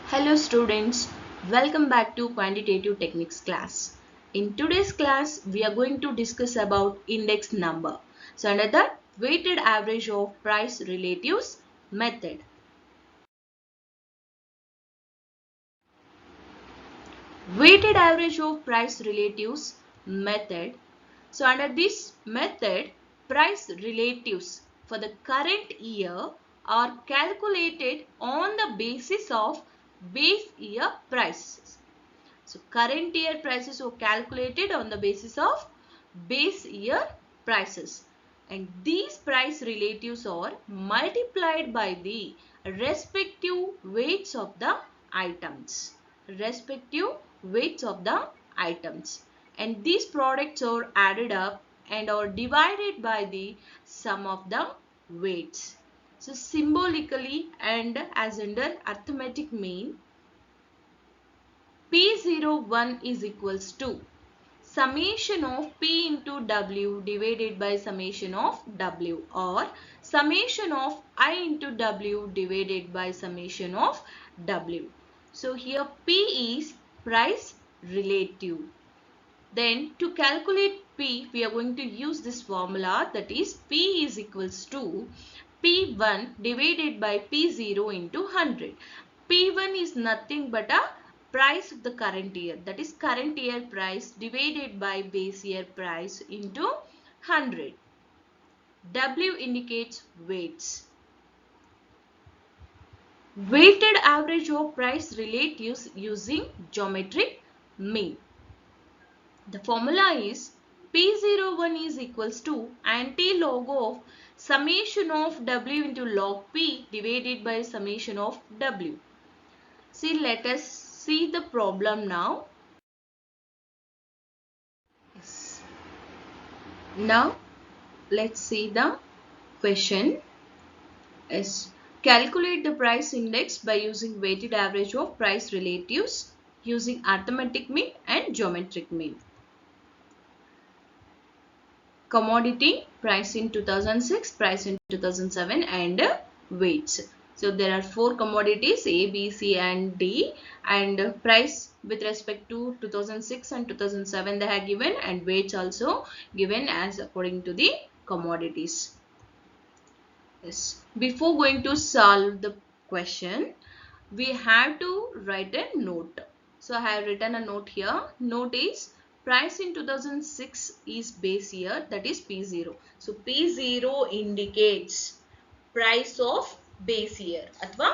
Hello students, welcome back to Quantitative Techniques class. In today's class, we are going to discuss about index number. So under that, weighted average of price relatives method. Weighted average of price relatives method. So under this method, price relatives for the current year are calculated on the basis of base year prices. So current year prices were calculated on the basis of base year prices, and these price relatives are multiplied by the respective weights of the items. Respective weights of the items, and these products are added up and are divided by the sum of the weights. So symbolically and as under arithmetic mean, P01 is equals to summation of P into W divided by summation of W, or summation of I into W divided by summation of W. So here P is price relative. Then to calculate P, we are going to use this formula, that is P is equals to P1 divided by P0 into 100. P1 is nothing but a price of the current year, that is current year price divided by base year price into 100. W indicates weights. Weighted average of price relatives using geometric mean. The formula is P01 is equals to anti-log of summation of W into log P divided by summation of W. See, let us see the problem now. Yes. Now, let's see the question. Is calculate the price index by using weighted average of price relatives using arithmetic mean and geometric mean. Commodity, price in 2006, price in 2007, and weights. So there are 4 commodities A, B, C and D, and price with respect to 2006 and 2007 they have given, and weights also given as according to the commodities. Yes. Before going to solve the question, we have to write a note. So I have written a note here. Note is price in 2006 is base year, that is P0. So P0 indicates price of base year athwa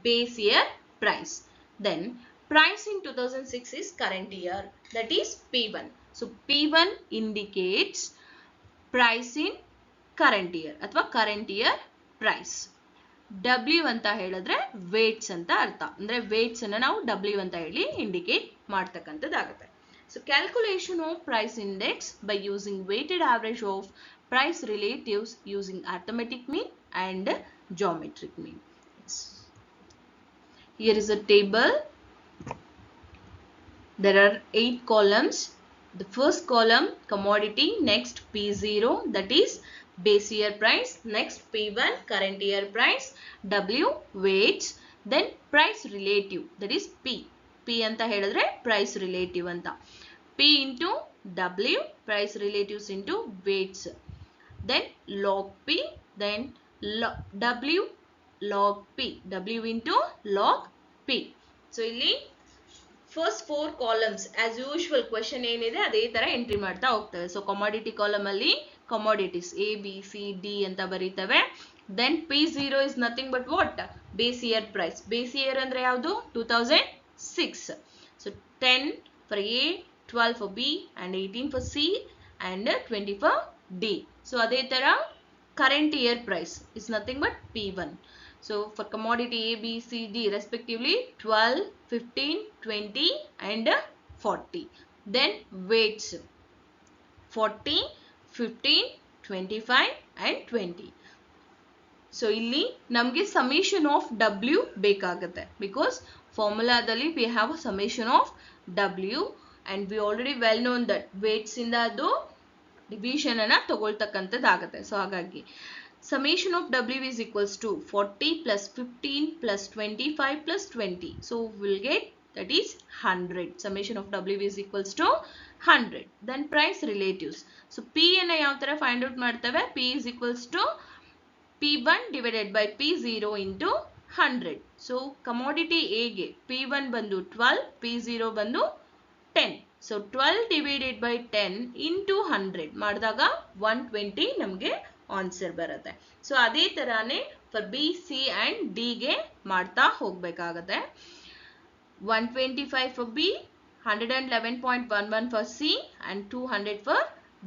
base year price. Then price in 2006 is current year, that is P1. So P1 indicates price in current year athwa current year price. W ಅಂತ ಹೇಳಿದ್ರೆ weights ಅಂತ ಅರ್ಥ. ಅಂದ್ರೆ weights ಅನ್ನು ನಾವು W ಅಂತ ಹೇಳಿ indicate ಮಾಡ್ತಕ್ಕಂಥದ್ದಾಗುತ್ತೆ. So calculation of price index by using weighted average of price relatives using arithmetic mean and geometric mean. Here is a table. There are 8 columns. The first column commodity, next P0 that is base year price, next P1 current year price, W weights, then price relative that is P. P anta helidre price relative anta. P into W price relatives into weights. Then log P, then W log P, W into log P. So illi first 4 columns as usual question ಏನಿದೆ ಅದೇ ತರ entry ಮಾಡ್ತಾ ಹೋಗ್ತೇವೆ. So commodity column ಅಲ್ಲಿ commodities A, B, C, D ಅಂತ ಬರೀತೇವೆ. Then P0 is nothing but what? Base year price. Base year ಅಂದ್ರೆ ಯಾವುದು? 2006. So 10 for A, 12 for B and 18 for C and 20 for D. So ಅದೇ ತರ current year price is nothing but P1. So for commodity A, B, C, D respectively 12, 15, 20 and 40. Then weights 40, 15, 25 and 20. So ಇಲ್ಲಿ ನಮಗೆ summation of W ಬೇಕಾಗುತ್ತೆ, because formula ದಲ್ಲಿ we have a summation of W and we already well known that weights ಇಂದ ಅದು division ಅನ್ನ ತಗೊಳ್ತಕ್ಕಂಥದ್ದಾಗುತ್ತೆ. So ಹಾಗಾಗಿ summation of W is equals to 40 plus 15 plus 25 plus 20. So we'll get that is 100. Summation of W is equals to 100. Then price relatives. So P and I find out ಮಾಡ್ತೇವೆ. P is equals to P1 divided by P0 into 100. So commodity A ಗೆ P1 ಬಂದು 12, P0 ಬಂದು 10. So 12 divided by 10 into 100 ಮಾಡಿದಾಗ 120 ನಮಗೆ answer ಬರುತ್ತೆ. So ಅದೇ ತರಾನೇ for B C and D ಗೆ ಮಾಡ್ತಾ ಹೋಗ್ಬೇಕಾಗತ್ತೆ. 125 for B, 111.11 for C and 200 for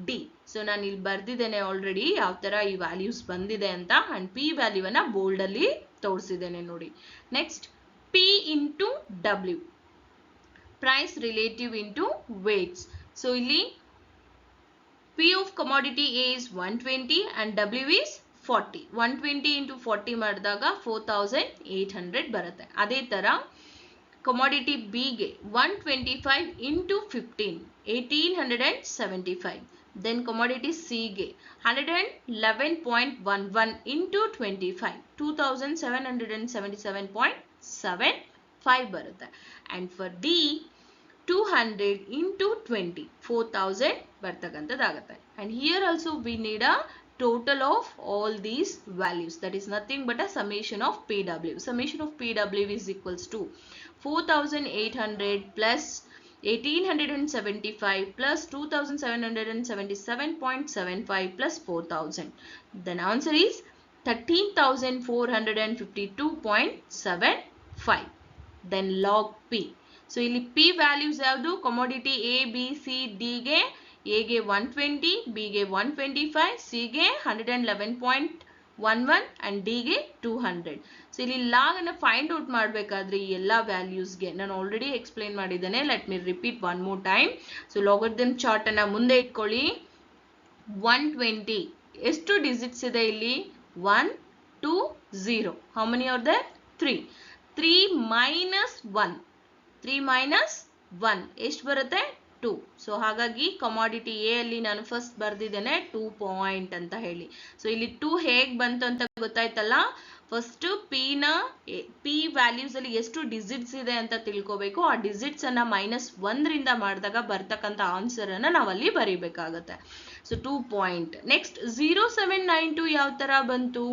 D. So ನಾನು ಇಲ್ಲಿ ಬರ್ದಿದ್ದೇನೆ ಆಲ್ರೆಡಿ ಯಾವ ತರ ಈ ವ್ಯಾಲ್ಯೂಸ್ ಬಂದಿದೆ ಅಂತ ಅಂಡ್ ಪಿ ವ್ಯಾಲ್ಯೂವನ್ನ ಬೋಲ್ಡ್ ಅಲ್ಲಿ ತೋರಿಸಿದ್ದೇನೆ ನೋಡಿ. Next P into W, price relative into weights. So ಇಲ್ಲಿ P of commodity A is 120 and W is 40. 120 into 40 ಮಾಡಿದಾಗ 4800 ಬರುತ್ತೆ. ಅದೇ ತರ commodity B ಗೆ 125 into 15 1875. Then commodity C ಗೆ 111.11 into 25 2777.75 ಬರುತ್ತೆ. And for D 200 into 20 4000 ಬರ್ತಕ್ಕಂಥದ್ದಾಗುತ್ತೆ. And here also we need a total of all these values, that is nothing but a summation of PW. Summation of PW is equals to 4800 plus 1875 plus 2777.75 plus 4000. Then answer is 13452.75. Then log P. So ಇಲ್ಲಿ P values ಯಾವುದು? commodity A, B, C, D ಗೆ A ಗೆ 120, B ಗೆ 125, C ಗೆ 111.11 and D ಗೆ 200. So ಇಲ್ಲಿ log ಅನ್ನು find out ಮಾಡಬೇಕಾದ್ರೆ ಈ ಎಲ್ಲ ವ್ಯಾಲ್ಯೂಸ್ಗೆ ನಾನು ಆಲ್ರೆಡಿ ಎಕ್ಸ್ಪ್ಲೈನ್ ಮಾಡಿದ್ದೇನೆ. Let me repeat one more time. So logarithm chart ಅನ್ನ ಮುಂದೆ ಇಟ್ಕೊಳ್ಳಿ. 120 ಎಷ್ಟು ಡಿಜಿಟ್ಸ್ ಇದೆ ಇಲ್ಲಿ? 1 2 0. How many are there? 3. 3 minus 1. 3 minus 1 ಎಷ್ಟು ಬರುತ್ತೆ? 2. ಸೊ ಹಾಗಾಗಿ ಕಮಾಡಿಟಿ ಎ ಅಲ್ಲಿ ನಾನು ಫಸ್ಟ್ ಬರ್ದಿದ್ದೇನೆ 2 ಪಾಯಿಂಟ್ ಅಂತ ಹೇಳಿ. ಸೊ ಇಲ್ಲಿ 2 ಹೇಗ್ ಬಂತು ಅಂತ ಗೊತ್ತಾಯ್ತಲ್ಲ. ಫಸ್ಟ್ ಪಿ ವ್ಯಾಲ್ಯೂಸ್ ಅಲ್ಲಿ ಎಷ್ಟು ಡಿಜಿಟ್ಸ್ ಇದೆ ಅಂತ ತಿಳ್ಕೋಬೇಕು. ಆ ಡಿಜಿಟ್ಸ್ ಅನ್ನ -1 ರಿಂದ ಮಾಡಿದಾಗ ಬರ್ತಕ್ಕಂಥ ಆನ್ಸರ್ ಅನ್ನ ನಾವಲ್ಲಿ ಬರೀಬೇಕಾಗತ್ತೆ. So 2 point. ನೆಕ್ಸ್ಟ್ 0792 ಯಾವ ತರ ಬಂತು?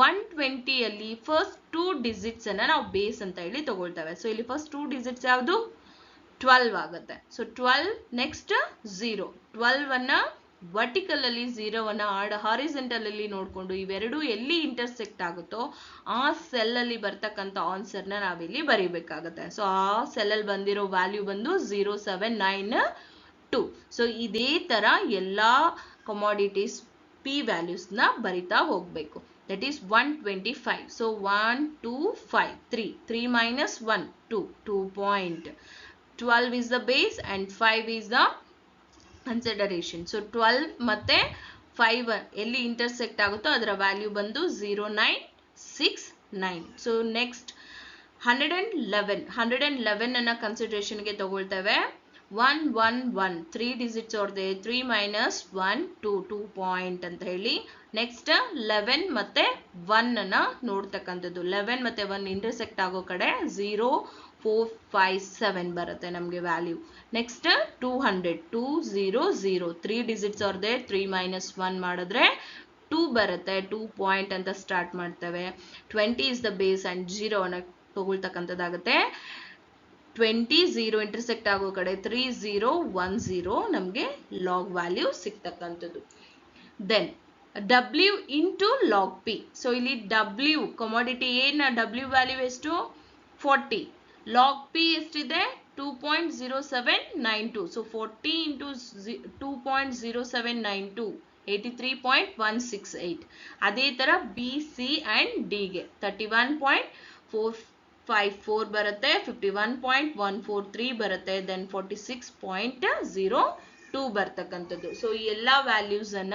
120 ಅಲ್ಲಿ ಫಸ್ಟ್ 2 ಡಿಜಿಟ್ಸ್ ಅನ್ನ ನಾವು ಬೇಸ್ ಅಂತ ಹೇಳಿ ತಗೊಳ್ತೇವೆ. ಸೊ ಇಲ್ಲಿ ಫಸ್ಟ್ 2 ಡಿಜಿಟ್ಸ್ ಯಾವುದು? 12 ಆಗುತ್ತೆ. So 12 next 0. 12 ಅನ್ನ ವರ್ಟಿಕಲ್ ಅಲ್ಲಿ 0 ಅನ್ನ ಹಾರಿಜೆಂಟಲ್ ಅಲ್ಲಿ ನೋಡ್ಕೊಂಡು ಇವೆರಡು ಎಲ್ಲಿ ಇಂಟರ್ಸೆಕ್ಟ್ ಆಗುತ್ತೋ ಆ ಸೆಲ್ ಅಲ್ಲಿ ಬರ್ತಕ್ಕಂಥ ಆನ್ಸರ್ ನ ನಾವಿಲ್ಲಿ ಬರೀಬೇಕಾಗುತ್ತೆ. ಸೊ ಆ ಸೆಲ್ ಅಲ್ಲಿ ಬಂದಿರೋ ವ್ಯಾಲ್ಯೂ ಬಂದು 0792. ಸೊ ಇದೇ ತರ ಎಲ್ಲಾ ಕಮಾಡಿಟೀಸ್ ಪಿ ವ್ಯಾಲ್ಯೂಸ್ ನ ಬರಿತಾ ಹೋಗ್ಬೇಕು. That is 125. So 1 2 5 3. 3 minus 1 2. 2 point. 12 is the base and 5 is the consideration. So 12 ಮತ್ತೆ 5 ಎಲ್ಲಿ intersect ಆಗುತ್ತೋ ಅದರ ವ್ಯಾಲ್ಯೂ ಬಂದು 0969. So next 111 ಅನ್ನ consideration ಗೆ ತಗೊಳ್ತೇವೆ. 111 3 digits are there. 3 minus 1 2 point ಅಂತ ಹೇಳಿ. ನೆಕ್ಸ್ಟ್ 11 ಮತ್ತೆ 1 ಅನ್ನ ನೋಡ್ತಕ್ಕಂಥದ್ದು. 11 ಮತ್ತೆ 1 ಇಂಟರ್ಸೆಕ್ಟ್ ಆಗೋ ಕಡೆ 0457 ಬರುತ್ತೆ ನಮಗೆ value. Next 200 200 3 digits are there. 3 minus 1 ಮಾಡಿದ್ರೆ 2 ಬರುತ್ತೆ. 2 ಪಾಯಿಂಟ್ ಅಂತ ಸ್ಟಾರ್ಟ್ ಮಾಡ್ತೇವೆ. 20 is the base and 0 ಅನ್ನ ತಗೊಳ್ತಕ್ಕಂಥದ್ದಾಗುತ್ತೆ. 20 0 ಇಂಟರ್ಸೆಕ್ಟ್ ಆಗೋ ಕಡೆ 3010 ನಮಗೆ ಲಾಗ್ ವ್ಯಾಲ್ಯೂ ಸಿಗ್ತಕ್ಕಂಥದ್ದು. Then W into log P. So ಇಲ್ಲಿ W ಕಮಾಡಿಟಿ ಎ ನ W ವ್ಯಾಲ್ಯೂ ಎಷ್ಟು? 40. log P ಎಷ್ಟಿದೆ? 2.0792. So 40 into 2.0792 83.168. ಅದೇ ತರ ಬಿ ಸಿ ಅಂಡ್ ಡಿ ಗೆ 31.454 ಬರುತ್ತೆ. 51.143 ಬರುತ್ತೆ. ದೆನ್ 46.02 ಬರ್ತಕ್ಕಂಥದ್ದು. ಸೊ ಈ ಎಲ್ಲಾ ವ್ಯಾಲ್ಯೂಸ್ ಅನ್ನ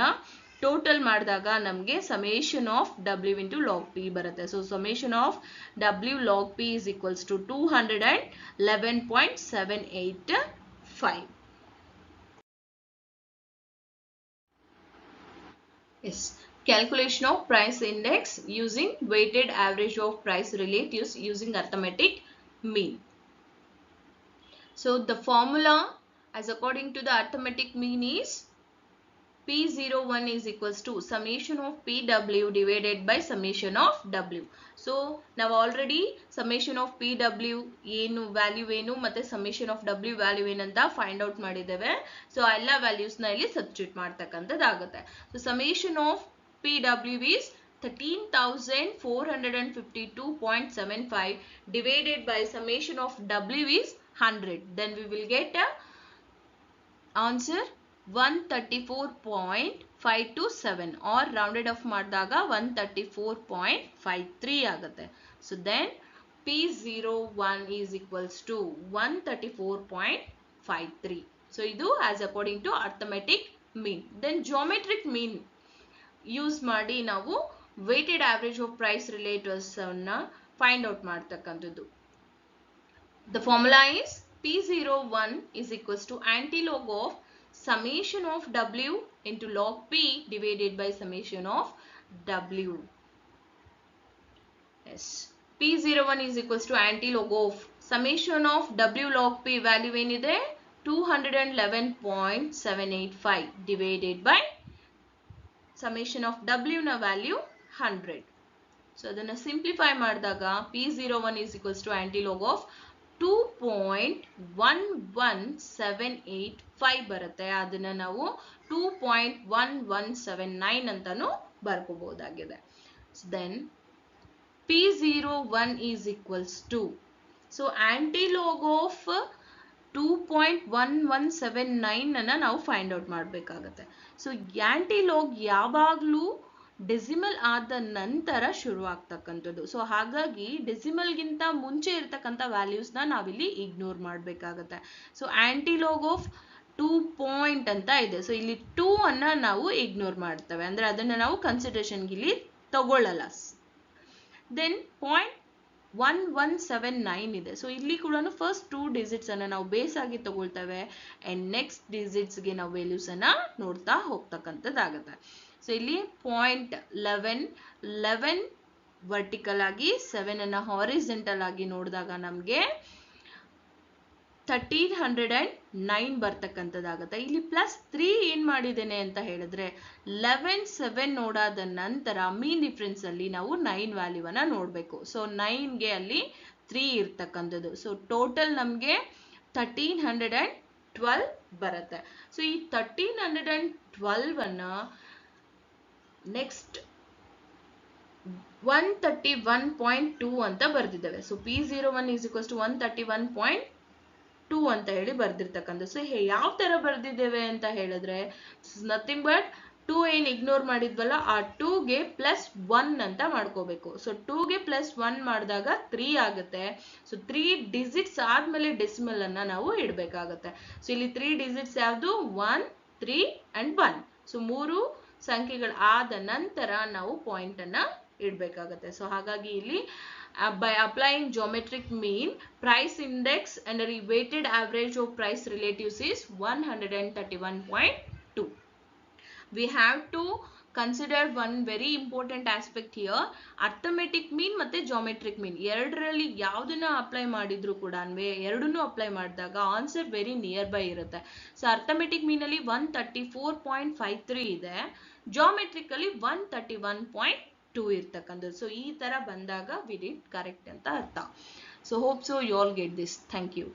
ಟೋಟಲ್ ಮಾಡಿದಾಗ ನಮಗೆ summation of W into log P ಬರುತ್ತೆ. So summation of W log P is equals to 211.785. Yes. calculation of price index using weighted average of price relatives using arithmetic mean. So the formula as according to the arithmetic mean is P01 is equals to summation of PW divided by summation of W. So now already summation of PW ಏನು value ಏನು ಮತ್ತೆ summation of W value ಏನಂತ find out ಮಾಡಿದ್ದೇವೆ. So ಎಲ್ಲ values ನ ಇಲ್ಲಿ substitute ಮಾಡ್ತಕ್ಕಂಥದ್ದಾಗುತ್ತೆ. So summation of PW is 13,452.75 divided by summation of W is 100. Then we will get a answer 134.527 or rounded off ಮಾಡಿದಾಗ 134.53 ಆಗುತ್ತೆ. So then P01 is equals to 134.53. So ಇದು as according to arithmetic mean. Then geometric mean use ಮಾಡಿ ನಾವು weighted average of price relatives ಅನ್ನ find out ಮಾಡ್ತಕ್ಕಂಥದ್ದು. The formula is P01 is equals to antilog of summation of W into log P divided by summation of W. Yes. P01 is equals to antilog of summation of W log P value ಏನಿದೆ 211.785 divided by summation of W na value 100. So ಅದನ್ನ simplify ಮಾಡಿದಾಗ P01 is equals to antilog of 2.11785 ಬರುತ್ತೆ. ಅದನ್ನ ನಾವು 2.1179 ಅಂತಾನು ಬರ್ಕೋಬಹುದಾಗಿದೆ. Then P01 is equals to, so antilog of 2.1179 ಅನ್ನ ನಾವು find out ಮಾಡಬೇಕಾಗುತ್ತೆ. ಸೊ ಆಂಟಿಲಾಗ್ ಯಾವಾಗಲೂ ಡೆಸಿಮಲ್ ಆದ ನಂತರ ಶುರುವಾಗ್ತಕ್ಕಂಥದ್ದು. ಸೊ ಹಾಗಾಗಿ ಡೆಸಿಮಲ್ಗಿಂತ ಮುಂಚೆ ಇರ್ತಕ್ಕಂಥ ವ್ಯಾಲ್ಯೂಸ್ನ ನಾವಿಲ್ಲಿ ಇಗ್ನೋರ್ ಮಾಡಬೇಕಾಗತ್ತೆ. ಸೊ ಆಂಟಿಲಾಗ್ ಆಫ್ 2 ಅಂತ ಇದೆ. ಸೊ ಇಲ್ಲಿ 2 ಅನ್ನ ನಾವು ಇಗ್ನೋರ್ ಮಾಡ್ತೇವೆ, ಅಂದ್ರೆ ಅದನ್ನ ನಾವು ಕನ್ಸಿಡರೇಷನ್ಗೆ ಇಲ್ಲಿ ತಗೊಳ್ಳಲ್ಲ. ದೆನ್ 0.1179 ಇದೆ. ಸೊ ಇಲ್ಲಿ ಕೂಡ ಫಸ್ಟ್ 2 ಡಿಜಿಟ್ಸ್ ಅನ್ನ ನಾವು ಬೇಸ್ ಆಗಿ ತಗೊಳ್ತೇವೆ ಅಂಡ್ ನೆಕ್ಸ್ಟ್ ಡಿಜಿಟ್ಸ್ ಗೆ ನಾವು ವ್ಯಾಲ್ಯೂಸ್ ಅನ್ನ ನೋಡ್ತಾ ಹೋಗ್ತಕ್ಕಂಥದ್ದಾಗುತ್ತೆ. ಸೊ ಇಲ್ಲಿ 0.11 ವರ್ಟಿಕಲ್ ಆಗಿ 7 ಅನ್ನ ಹಾರಿಜೆಂಟಲ್ ಆಗಿ ನೋಡಿದಾಗ ನಮ್ಗೆ 1309 ಬರ್ತಕ್ಕಂಥದ್ದಾಗುತ್ತೆ. ಇಲ್ಲಿ +3 ಏನ್ ಮಾಡಿದ್ದೇನೆ ಅಂತ ಹೇಳಿದ್ರೆ 11.7 ನೋಡಾದ ನಂತರ ಮೀನ್ ಡಿಫ್ರೆನ್ಸ್ ಅಲ್ಲಿ ನಾವು 9 ವ್ಯಾಲ್ಯೂ ಅನ್ನ ನೋಡ್ಬೇಕು. ಸೊ 9ಗೆ ಅಲ್ಲಿ 3 ಇರ್ತಕ್ಕಂಥದ್ದು. ಸೊ ಟೋಟಲ್ ನಮ್ಗೆ 1312 ಬರುತ್ತೆ. ಸೊ ಈ 1312 ಅನ್ನ ನೆಕ್ಸ್ಟ್ 131.2 ಅಂತ ಬರ್ದಿದ್ದೇವೆ. So P01 is equals to 131.2 ಅಂತ ಹೇಳಿ ಬರ್ದಿರ್ತಕ್ಕಂಥ. ಸೊ ಯಾವ ತರ ಬರ್ದಿದ್ದೇವೆ ಅಂತ ಹೇಳಿದ್ರೆ ನಥಿಂಗ್ ಬಟ್ 2 ಏನ್ ಇಗ್ನೋರ್ ಮಾಡಿದ್ವಲ್ಲ ಆ 2ಗೆ +1 ಅಂತ ಮಾಡ್ಕೋಬೇಕು. ಸೊ 2ಗೆ +1 ಮಾಡಿದಾಗ 3 ಆಗುತ್ತೆ. ಸೊ 3 ಡಿಜಿಟ್ಸ್ ಆದ್ಮೇಲೆ ಡೆಸಿಮಲ್ ಅನ್ನ ನಾವು ಇಡಬೇಕಾಗತ್ತೆ. ಸೊ ಇಲ್ಲಿ 3 ಡಿಜಿಟ್ಸ್ ಯಾವುದು 1, 3 and 1. ಸೊ 3 ಸಂಖ್ಯೆಗಳು ಆದ ನಂತರ ನಾವು ಪಾಯಿಂಟ್ ಅನ್ನ ಇಡಬೇಕಾಗತ್ತೆ. ಸೊ ಹಾಗಾಗಿ ಇಲ್ಲಿ by applying geometric mean, price index and the weighted average of price relatives is 131.2. We have to consider one very important aspect here. Arithmetic mean ಮತ್ತೆ geometric mean ಎರಡರಲ್ಲಿ ಯಾವುದನ್ನ ಅಪ್ಲೈ ಮಾಡಿದ್ರು ಕೂಡ ಎರಡನ್ನೂ ಅಪ್ಲೈ ಮಾಡಿದಾಗ ಆನ್ಸರ್ ವೆರಿ ನಿಯರ್ ಬೈ ಇರುತ್ತೆ. So arithmetic mean ಅಲ್ಲಿ 134.53 ಇದೆ, ಜಾಮೆಟ್ರಿಕ್ ಅಲ್ಲಿ 131.2 ಇರ್ತಕ್ಕಂಥದ್ದು. ಸೊ ಈ ತರ ಬಂದಾಗ ವಿ ಡಿಡ್ ಕರೆಕ್ಟ್ ಅಂತ ಅರ್ಥ. So hope so you all get this. Thank you.